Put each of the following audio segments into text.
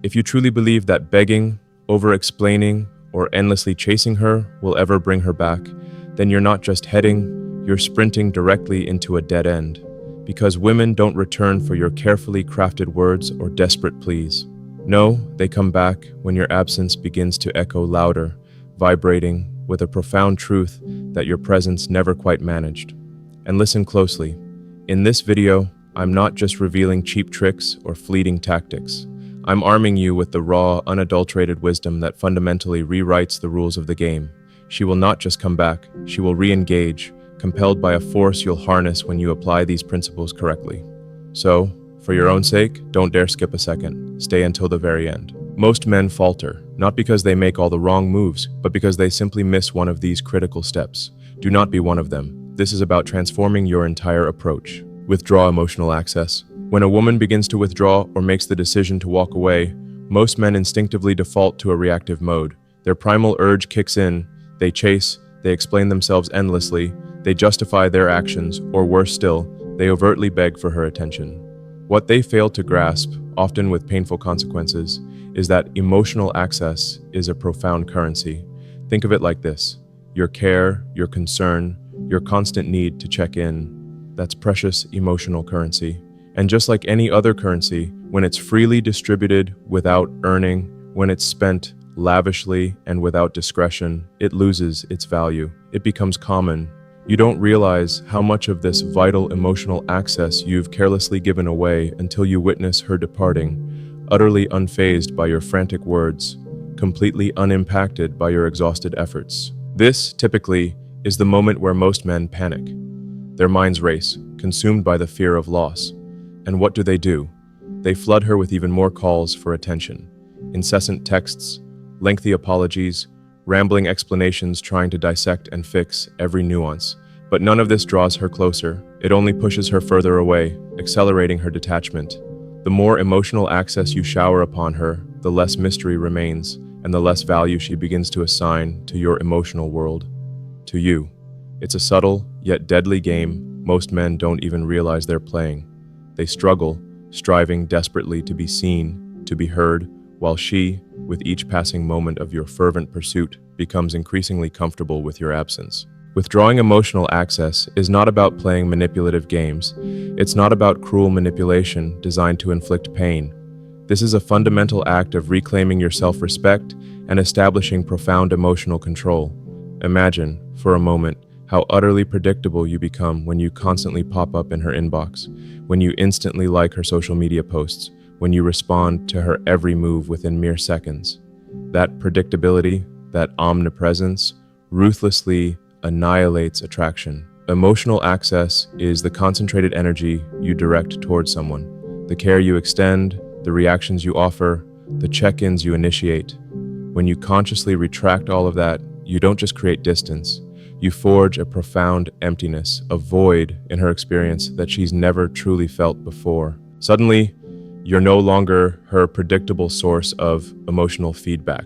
If you truly believe that begging, over-explaining, or endlessly chasing her will ever bring her back, then you're not just heading, you're sprinting directly into a dead end. Because women don't return for your carefully crafted words or desperate pleas. No, they come back when your absence begins to echo louder, vibrating with a profound truth that your presence never quite managed. And listen closely. In this video, I'm not just revealing cheap tricks or fleeting tactics. I'm arming you with the raw, unadulterated wisdom that fundamentally rewrites the rules of the game. She will not just come back, she will re-engage, compelled by a force you'll harness when you apply these principles correctly. So, for your own sake, don't dare skip a second. Stay until the very end. Most men falter, not because they make all the wrong moves, but because they simply miss one of these critical steps. Do not be one of them. This is about transforming your entire approach. Withdraw emotional access. When a woman begins to withdraw or makes the decision to walk away, most men instinctively default to a reactive mode. Their primal urge kicks in, they chase, they explain themselves endlessly, they justify their actions, or worse still, they overtly beg for her attention. What they fail to grasp, often with painful consequences, is that emotional access is a profound currency. Think of it like this: your care, your concern, your constant need to check in. That's precious emotional currency. And just like any other currency, when it's freely distributed without earning, when it's spent lavishly and without discretion, it loses its value. It becomes common. You don't realize how much of this vital emotional access you've carelessly given away until you witness her departing, utterly unfazed by your frantic words, completely unimpacted by your exhausted efforts. This, typically, is the moment where most men panic. Their minds race, consumed by the fear of loss. And what do? They flood her with even more calls for attention. Incessant texts, lengthy apologies, rambling explanations trying to dissect and fix every nuance. But none of this draws her closer. It only pushes her further away, accelerating her detachment. The more emotional access you shower upon her, the less mystery remains, and the less value she begins to assign to your emotional world. To you. It's a subtle, yet deadly game most men don't even realize they're playing. They struggle, striving desperately to be seen, to be heard, while she, with each passing moment of your fervent pursuit, becomes increasingly comfortable with your absence. Withdrawing emotional access is not about playing manipulative games. It's not about cruel manipulation designed to inflict pain. This is a fundamental act of reclaiming your self-respect and establishing profound emotional control. Imagine, for a moment, how utterly predictable you become when you constantly pop up in her inbox, when you instantly like her social media posts, when you respond to her every move within mere seconds. That predictability, that omnipresence, ruthlessly annihilates attraction. Emotional access is the concentrated energy you direct towards someone, the care you extend, the reactions you offer, the check-ins you initiate. When you consciously retract all of that, you don't just create distance. You forge a profound emptiness, a void in her experience that she's never truly felt before. Suddenly, you're no longer her predictable source of emotional feedback,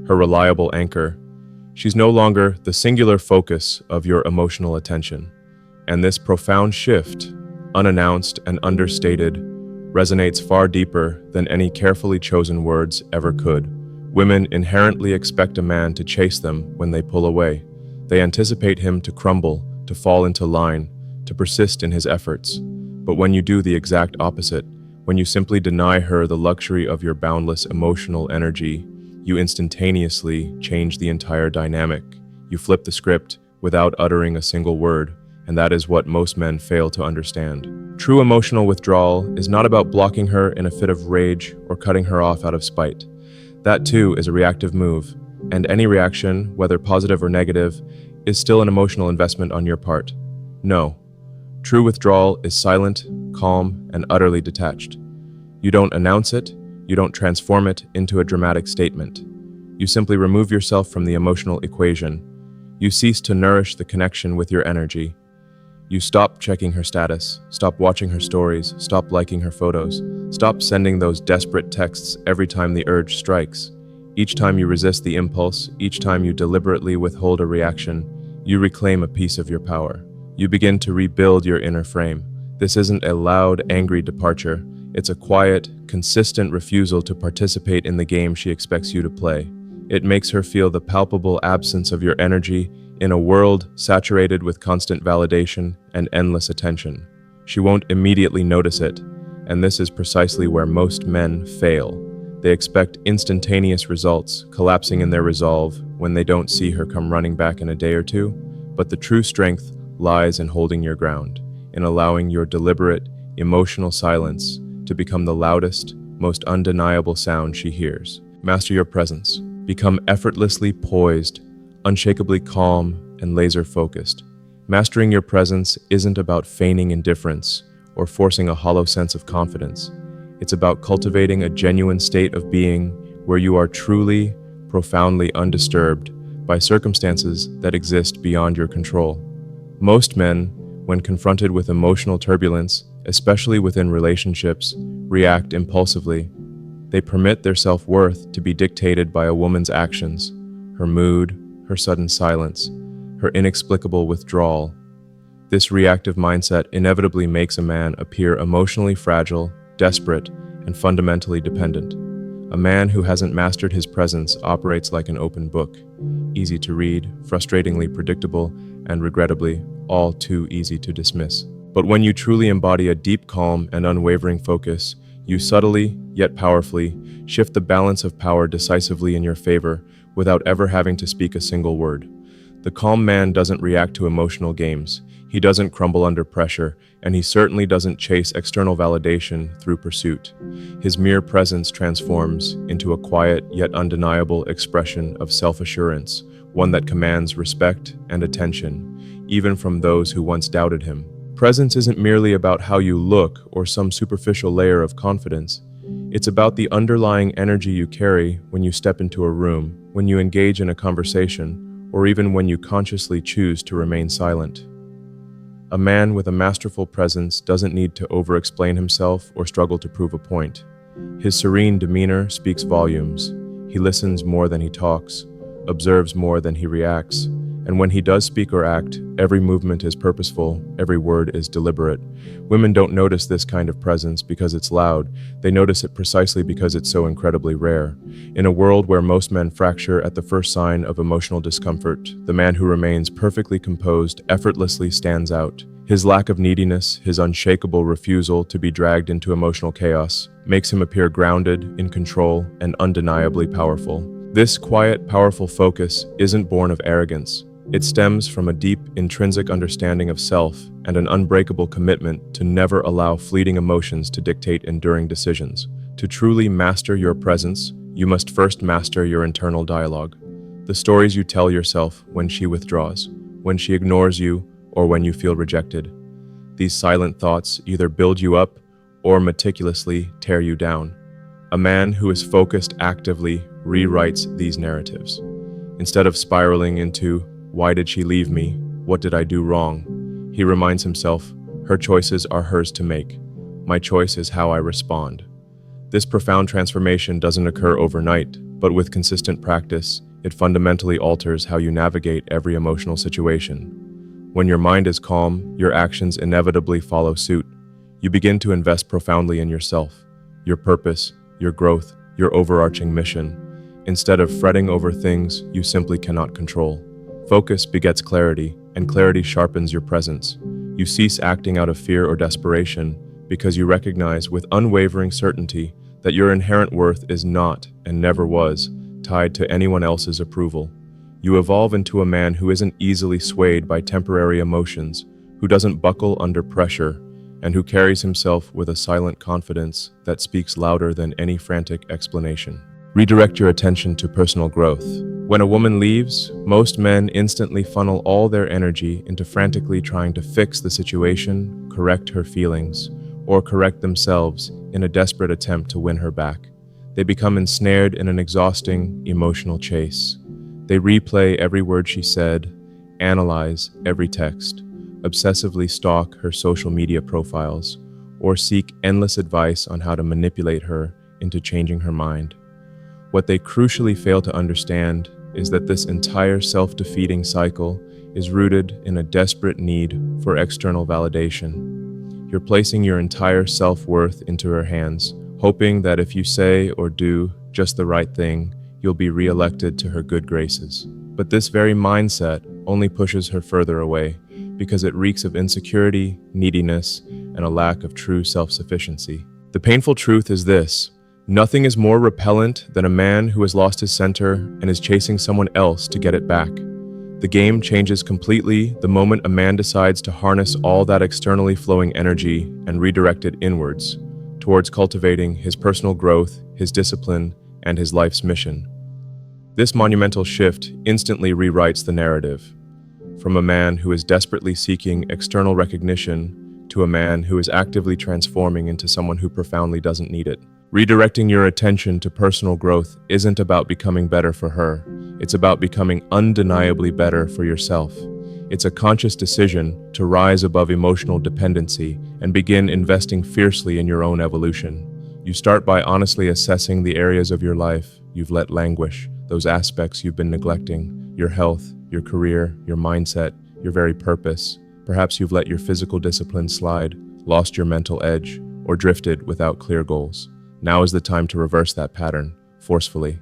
her reliable anchor. She's no longer the singular focus of your emotional attention. And this profound shift, unannounced and understated, resonates far deeper than any carefully chosen words ever could. Women inherently expect a man to chase them when they pull away. They anticipate him to crumble, to fall into line, to persist in his efforts. But when you do the exact opposite, when you simply deny her the luxury of your boundless emotional energy, you instantaneously change the entire dynamic. You flip the script without uttering a single word, and that is what most men fail to understand. True emotional withdrawal is not about blocking her in a fit of rage or cutting her off out of spite. That too is a reactive move, and any reaction, whether positive or negative, is still an emotional investment on your part. No. True withdrawal is silent, calm, and utterly detached. You don't announce it, you don't transform it into a dramatic statement. You simply remove yourself from the emotional equation. You cease to nourish the connection with your energy. You stop checking her status, stop watching her stories, stop liking her photos, stop sending those desperate texts every time the urge strikes. Each time you resist the impulse, each time you deliberately withhold a reaction, you reclaim a piece of your power. You begin to rebuild your inner frame. This isn't a loud, angry departure. It's a quiet, consistent refusal to participate in the game she expects you to play. It makes her feel the palpable absence of your energy in a world saturated with constant validation and endless attention. She won't immediately notice it, and this is precisely where most men fail. They expect instantaneous results, collapsing in their resolve when they don't see her come running back in a day or two. But the true strength lies in holding your ground, in allowing your deliberate, emotional silence to become the loudest, most undeniable sound she hears. Master your presence. Become effortlessly poised, unshakably calm, and laser-focused. Mastering your presence isn't about feigning indifference or forcing a hollow sense of confidence. It's about cultivating a genuine state of being where you are truly, profoundly undisturbed by circumstances that exist beyond your control. Most men, when confronted with emotional turbulence, especially within relationships, react impulsively. They permit their self-worth to be dictated by a woman's actions, her mood, her sudden silence, her inexplicable withdrawal. This reactive mindset inevitably makes a man appear emotionally fragile, desperate, and fundamentally dependent. A man who hasn't mastered his presence operates like an open book, easy to read, frustratingly predictable, and regrettably, all too easy to dismiss. But when you truly embody a deep calm and unwavering focus, you subtly, yet powerfully, shift the balance of power decisively in your favor without ever having to speak a single word. The calm man doesn't react to emotional games, he doesn't crumble under pressure, and he certainly doesn't chase external validation through pursuit. His mere presence transforms into a quiet yet undeniable expression of self-assurance, one that commands respect and attention, even from those who once doubted him. Presence isn't merely about how you look or some superficial layer of confidence. It's about the underlying energy you carry when you step into a room, when you engage in a conversation, or even when you consciously choose to remain silent. A man with a masterful presence doesn't need to over-explain himself or struggle to prove a point. His serene demeanor speaks volumes. He listens more than he talks, observes more than he reacts, and when he does speak or act, every movement is purposeful, every word is deliberate. Women don't notice this kind of presence because it's loud, they notice it precisely because it's so incredibly rare. In a world where most men fracture at the first sign of emotional discomfort, the man who remains perfectly composed effortlessly stands out. His lack of neediness, his unshakable refusal to be dragged into emotional chaos, makes him appear grounded, in control, and undeniably powerful. This quiet, powerful focus isn't born of arrogance. It stems from a deep, intrinsic understanding of self and an unbreakable commitment to never allow fleeting emotions to dictate enduring decisions. To truly master your presence, you must first master your internal dialogue. The stories you tell yourself when she withdraws, when she ignores you, or when you feel rejected. These silent thoughts either build you up or meticulously tear you down. A man who is focused actively rewrites these narratives. Instead of spiraling into, "Why did she leave me? What did I do wrong?" he reminds himself, "Her choices are hers to make. My choice is how I respond." This profound transformation doesn't occur overnight, but with consistent practice, it fundamentally alters how you navigate every emotional situation. When your mind is calm, your actions inevitably follow suit. You begin to invest profoundly in yourself, your purpose, your growth, your overarching mission, instead of fretting over things you simply cannot control. Focus begets clarity, and clarity sharpens your presence. You cease acting out of fear or desperation because you recognize with unwavering certainty that your inherent worth is not, and never was, tied to anyone else's approval. You evolve into a man who isn't easily swayed by temporary emotions, who doesn't buckle under pressure, and who carries himself with a silent confidence that speaks louder than any frantic explanation. Redirect your attention to personal growth. When a woman leaves, most men instantly funnel all their energy into frantically trying to fix the situation, correct her feelings, or correct themselves in a desperate attempt to win her back. They become ensnared in an exhausting, emotional chase. They replay every word she said, analyze every text, obsessively stalk her social media profiles, or seek endless advice on how to manipulate her into changing her mind. What they crucially fail to understand is that this entire self-defeating cycle is rooted in a desperate need for external validation. You're placing your entire self-worth into her hands, hoping that if you say or do just the right thing, you'll be re-elected to her good graces. But this very mindset only pushes her further away because it reeks of insecurity, neediness, and a lack of true self-sufficiency. The painful truth is this: nothing is more repellent than a man who has lost his center and is chasing someone else to get it back. The game changes completely the moment a man decides to harness all that externally flowing energy and redirect it inwards, towards cultivating his personal growth, his discipline, and his life's mission. This monumental shift instantly rewrites the narrative, from a man who is desperately seeking external recognition to a man who is actively transforming into someone who profoundly doesn't need it. Redirecting your attention to personal growth isn't about becoming better for her. It's about becoming undeniably better for yourself. It's a conscious decision to rise above emotional dependency and begin investing fiercely in your own evolution. You start by honestly assessing the areas of your life you've let languish, those aspects you've been neglecting, your health, your career, your mindset, your very purpose. Perhaps you've let your physical discipline slide, lost your mental edge, or drifted without clear goals. Now is the time to reverse that pattern, forcefully.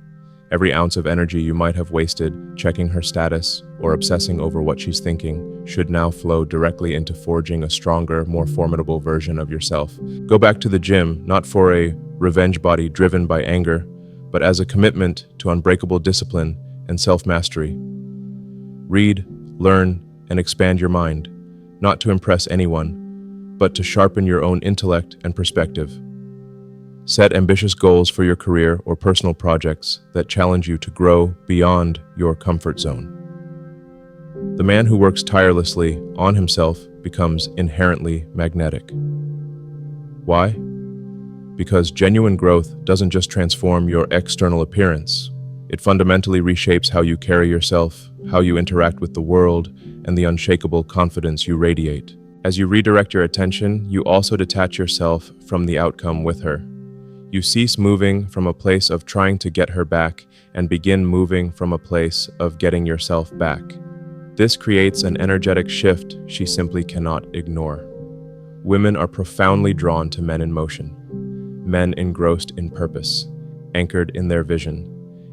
Every ounce of energy you might have wasted checking her status or obsessing over what she's thinking should now flow directly into forging a stronger, more formidable version of yourself. Go back to the gym, not for a revenge body driven by anger, but as a commitment to unbreakable discipline and self-mastery. Read, learn, and expand your mind, not to impress anyone, but to sharpen your own intellect and perspective. Set ambitious goals for your career or personal projects that challenge you to grow beyond your comfort zone. The man who works tirelessly on himself becomes inherently magnetic. Why? Because genuine growth doesn't just transform your external appearance. It fundamentally reshapes how you carry yourself, how you interact with the world, and the unshakable confidence you radiate. As you redirect your attention, you also detach yourself from the outcome with her. You cease moving from a place of trying to get her back and begin moving from a place of getting yourself back. This creates an energetic shift she simply cannot ignore. Women are profoundly drawn to men in motion, men engrossed in purpose, anchored in their vision,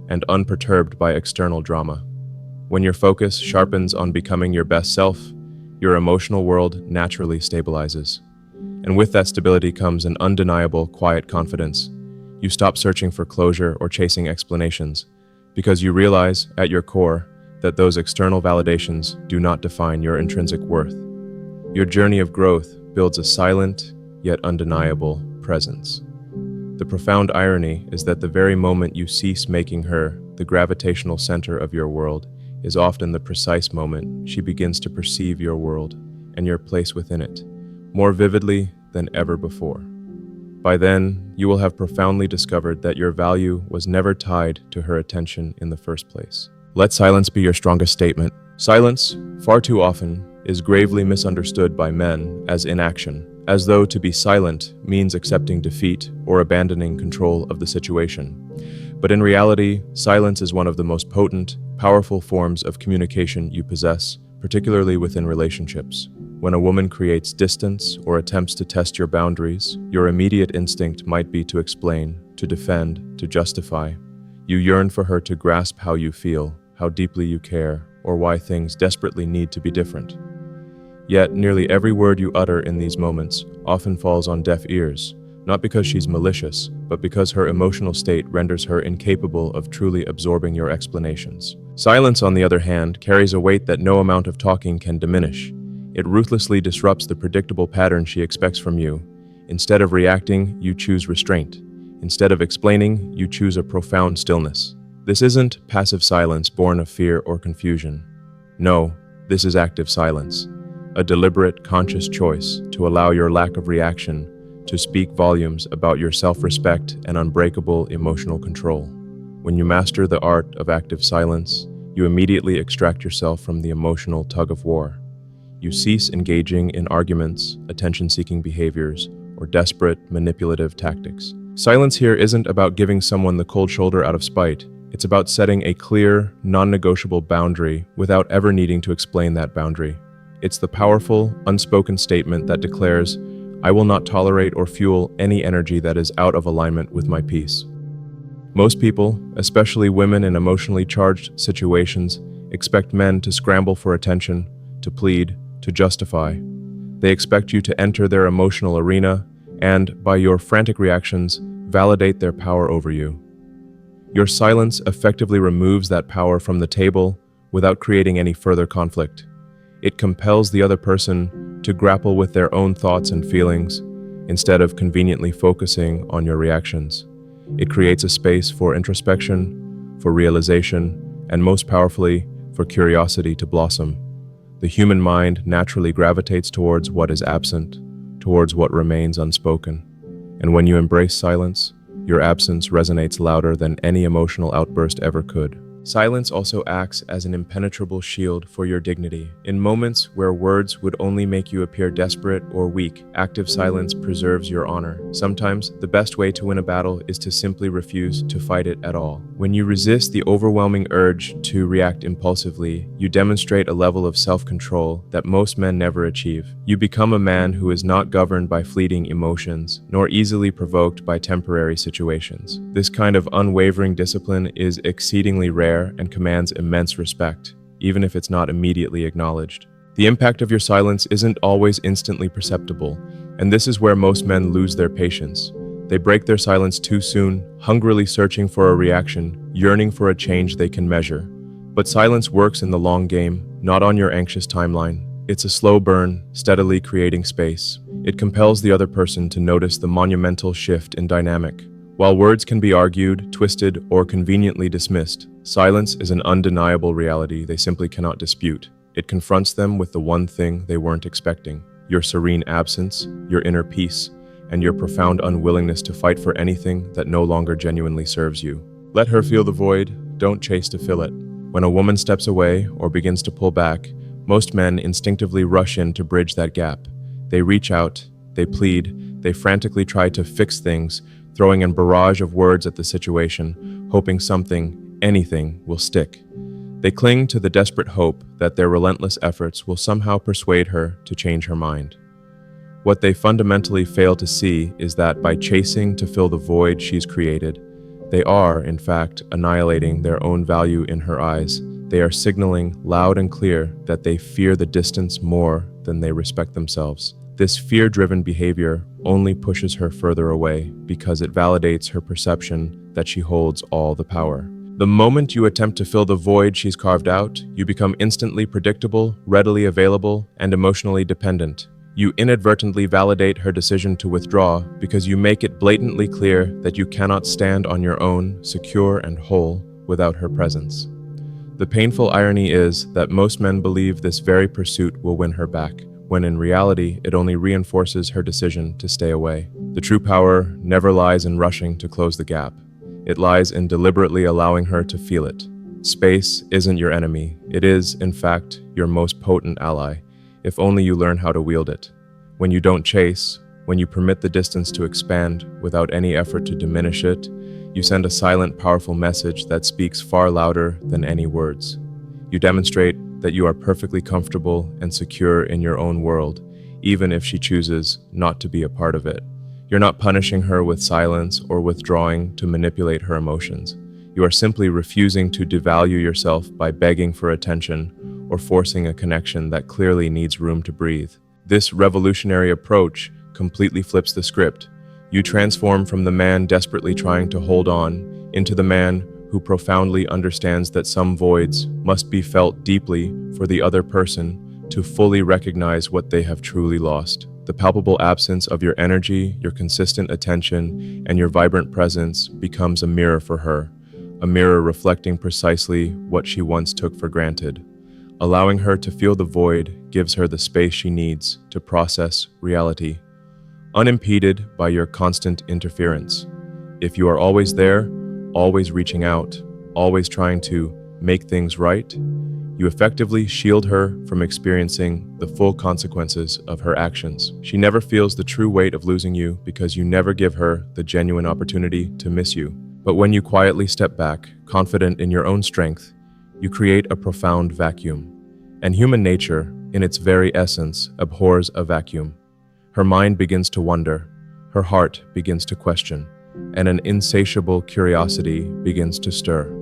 and unperturbed by external drama. When your focus sharpens on becoming your best self, your emotional world naturally stabilizes. And with that stability comes an undeniable, quiet confidence. You stop searching for closure or chasing explanations, because you realize, at your core, that those external validations do not define your intrinsic worth. Your journey of growth builds a silent, yet undeniable presence. The profound irony is that the very moment you cease making her the gravitational center of your world is often the precise moment she begins to perceive your world and your place within it, more vividly than ever before. By then, you will have profoundly discovered that your value was never tied to her attention in the first place. Let silence be your strongest statement. Silence, far too often, is gravely misunderstood by men as inaction, as though to be silent means accepting defeat or abandoning control of the situation. But in reality, silence is one of the most potent, powerful forms of communication you possess, particularly within relationships. When a woman creates distance or attempts to test your boundaries, your immediate instinct might be to explain, to defend, to justify. You yearn for her to grasp how you feel, how deeply you care, or why things desperately need to be different. Yet, nearly every word you utter in these moments often falls on deaf ears, not because she's malicious, but because her emotional state renders her incapable of truly absorbing your explanations. Silence, on the other hand, carries a weight that no amount of talking can diminish. It ruthlessly disrupts the predictable pattern she expects from you. Instead of reacting, you choose restraint. Instead of explaining, you choose a profound stillness. This isn't passive silence born of fear or confusion. No, this is active silence, a deliberate, conscious choice to allow your lack of reaction to speak volumes about your self-respect and unbreakable emotional control. When you master the art of active silence, you immediately extract yourself from the emotional tug-of-war. You cease engaging in arguments, attention-seeking behaviors, or desperate, manipulative tactics. Silence here isn't about giving someone the cold shoulder out of spite. It's about setting a clear, non-negotiable boundary without ever needing to explain that boundary. It's the powerful, unspoken statement that declares, I will not tolerate or fuel any energy that is out of alignment with my peace. Most people, especially women in emotionally charged situations, expect men to scramble for attention, to plead, to justify. They expect you to enter their emotional arena and, by your frantic reactions, validate their power over you. Your silence effectively removes that power from the table without creating any further conflict. It compels the other person to grapple with their own thoughts and feelings instead of conveniently focusing on your reactions. It creates a space for introspection, for realization, and most powerfully, for curiosity to blossom. The human mind naturally gravitates towards what is absent, towards what remains unspoken. And when you embrace silence, your absence resonates louder than any emotional outburst ever could. Silence also acts as an impenetrable shield for your dignity. In moments where words would only make you appear desperate or weak, active silence preserves your honor. Sometimes, the best way to win a battle is to simply refuse to fight it at all. When you resist the overwhelming urge to react impulsively, you demonstrate a level of self-control that most men never achieve. You become a man who is not governed by fleeting emotions, nor easily provoked by temporary situations. This kind of unwavering discipline is exceedingly rare and commands immense respect, even if it's not immediately acknowledged. The impact of your silence isn't always instantly perceptible, and this is where most men lose their patience. They break their silence too soon, hungrily searching for a reaction, yearning for a change they can measure. But silence works in the long game, not on your anxious timeline. It's a slow burn, steadily creating space. It compels the other person to notice the monumental shift in dynamic. While words can be argued, twisted, or conveniently dismissed, silence is an undeniable reality they simply cannot dispute. It confronts them with the one thing they weren't expecting: your serene absence, your inner peace, and your profound unwillingness to fight for anything that no longer genuinely serves you. Let her feel the void, don't chase to fill it. When a woman steps away or begins to pull back, most men instinctively rush in to bridge that gap. They reach out, they plead, they frantically try to fix things, throwing a barrage of words at the situation, hoping something, anything, will stick. They cling to the desperate hope that their relentless efforts will somehow persuade her to change her mind. What they fundamentally fail to see is that by chasing to fill the void she's created, they are, in fact, annihilating their own value in her eyes. They are signaling loud and clear that they fear the distance more than they respect themselves. This fear-driven behavior only pushes her further away because it validates her perception that she holds all the power. The moment you attempt to fill the void she's carved out, you become instantly predictable, readily available, and emotionally dependent. You inadvertently validate her decision to withdraw because you make it blatantly clear that you cannot stand on your own, secure and whole, without her presence. The painful irony is that most men believe this very pursuit will win her back, when in reality it only reinforces her decision to stay away. The true power never lies in rushing to close the gap. It lies in deliberately allowing her to feel it. Space isn't your enemy. It is, in fact, your most potent ally, if only you learn how to wield it. When you don't chase, when you permit the distance to expand without any effort to diminish it, you send a silent, powerful message that speaks far louder than any words. You demonstrate that you are perfectly comfortable and secure in your own world, even if she chooses not to be a part of it. You're not punishing her with silence or withdrawing to manipulate her emotions. You are simply refusing to devalue yourself by begging for attention or forcing a connection that clearly needs room to breathe. This revolutionary approach completely flips the script. You transform from the man desperately trying to hold on into the man who profoundly understands that some voids must be felt deeply for the other person to fully recognize what they have truly lost. The palpable absence of your energy, your consistent attention, and your vibrant presence becomes a mirror for her, a mirror reflecting precisely what she once took for granted. Allowing her to feel the void gives her the space she needs to process reality, unimpeded by your constant interference. If you are always there, always reaching out, always trying to make things right, you effectively shield her from experiencing the full consequences of her actions. She never feels the true weight of losing you because you never give her the genuine opportunity to miss you. But when you quietly step back, confident in your own strength, you create a profound vacuum. And human nature, in its very essence, abhors a vacuum. Her mind begins to wonder, her heart begins to question, and an insatiable curiosity begins to stir.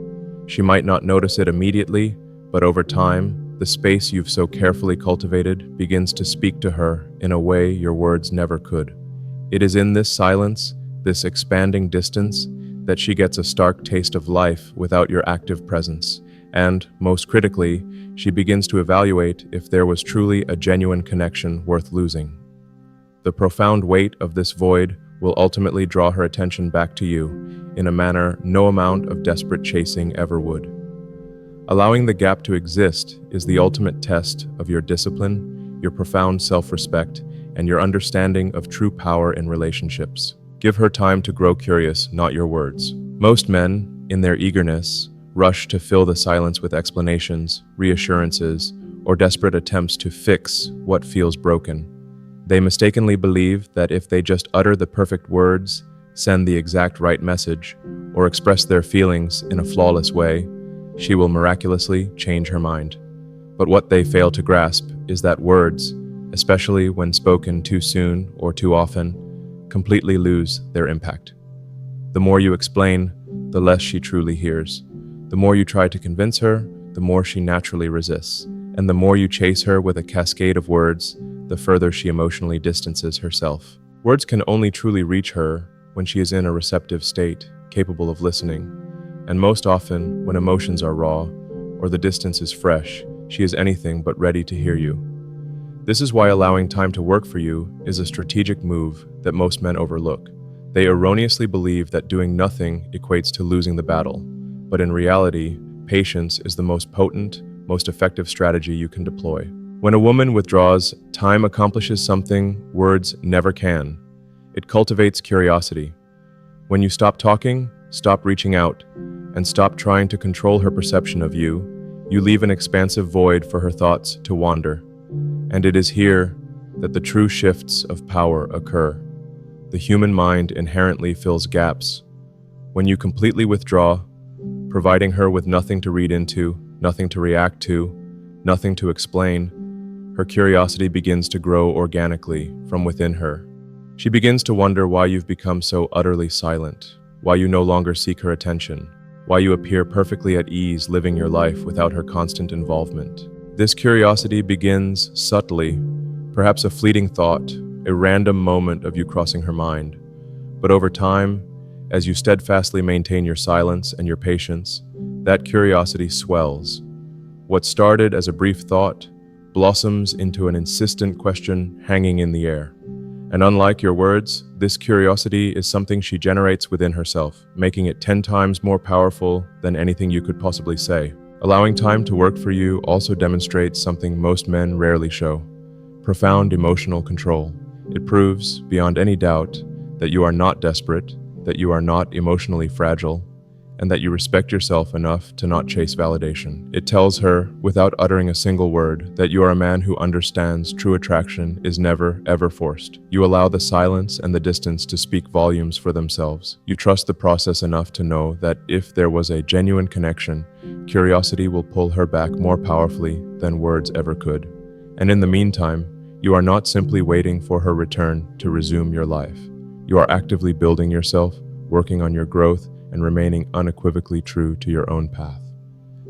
She might not notice it immediately, but over time, the space you've so carefully cultivated begins to speak to her in a way your words never could. It is in this silence, this expanding distance, that she gets a stark taste of life without your active presence. And, most critically, she begins to evaluate if there was truly a genuine connection worth losing. The profound weight of this void will ultimately draw her attention back to you in a manner no amount of desperate chasing ever would. Allowing the gap to exist is the ultimate test of your discipline, your profound self-respect, and your understanding of true power in relationships. Give her time to grow curious, not your words. Most men, in their eagerness, rush to fill the silence with explanations, reassurances, or desperate attempts to fix what feels broken. They mistakenly believe that if they just utter the perfect words, send the exact right message, or express their feelings in a flawless way, she will miraculously change her mind. But what they fail to grasp is that words, especially when spoken too soon or too often, completely lose their impact. The more you explain, the less she truly hears. The more you try to convince her, the more she naturally resists. And the more you chase her with a cascade of words, the further she emotionally distances herself. Words can only truly reach her when she is in a receptive state, capable of listening. And most often, when emotions are raw, or the distance is fresh, she is anything but ready to hear you. This is why allowing time to work for you is a strategic move that most men overlook. They erroneously believe that doing nothing equates to losing the battle. But in reality, patience is the most potent, most effective strategy you can deploy. When a woman withdraws, time accomplishes something words never can. It cultivates curiosity. When you stop talking, stop reaching out, and stop trying to control her perception of you, you leave an expansive void for her thoughts to wander. And it is here that the true shifts of power occur. The human mind inherently fills gaps. When you completely withdraw, providing her with nothing to read into, nothing to react to, nothing to explain, her curiosity begins to grow organically from within her. She begins to wonder why you've become so utterly silent, why you no longer seek her attention, why you appear perfectly at ease living your life without her constant involvement. This curiosity begins subtly, perhaps a fleeting thought, a random moment of you crossing her mind. But over time, as you steadfastly maintain your silence and your patience, that curiosity swells. What started as a brief thought blossoms into an insistent question hanging in the air. And unlike your words, this curiosity is something she generates within herself, making it 10 times more powerful than anything you could possibly say. Allowing time to work for you also demonstrates something most men rarely show: profound emotional control. It proves, beyond any doubt, that you are not desperate, that you are not emotionally fragile, and that you respect yourself enough to not chase validation. It tells her, without uttering a single word, that you are a man who understands true attraction is never, ever forced. You allow the silence and the distance to speak volumes for themselves. You trust the process enough to know that if there was a genuine connection, curiosity will pull her back more powerfully than words ever could. And in the meantime, you are not simply waiting for her return to resume your life. You are actively building yourself, working on your growth, and remaining unequivocally true to your own path.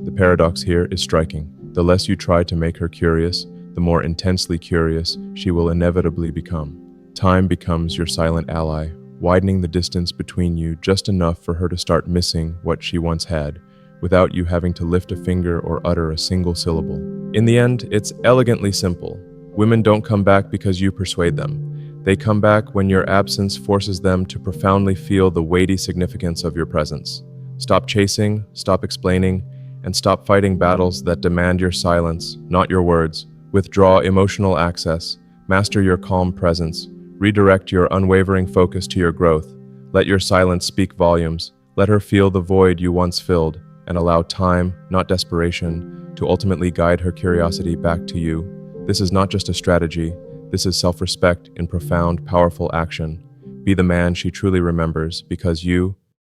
The paradox here is striking. The less you try to make her curious, the more intensely curious she will inevitably become. Time becomes your silent ally, widening the distance between you just enough for her to start missing what she once had, without you having to lift a finger or utter a single syllable. In the end, it's elegantly simple. Women don't come back because you persuade them. They come back when your absence forces them to profoundly feel the weighty significance of your presence. Stop chasing, stop explaining, and stop fighting battles that demand your silence, not your words. Withdraw emotional access, master your calm presence, redirect your unwavering focus to your growth. Let your silence speak volumes. Let her feel the void you once filled, and allow time, not desperation, to ultimately guide her curiosity back to you. This is not just a strategy. This is self-respect in profound, powerful action. Be the man she truly remembers, because you,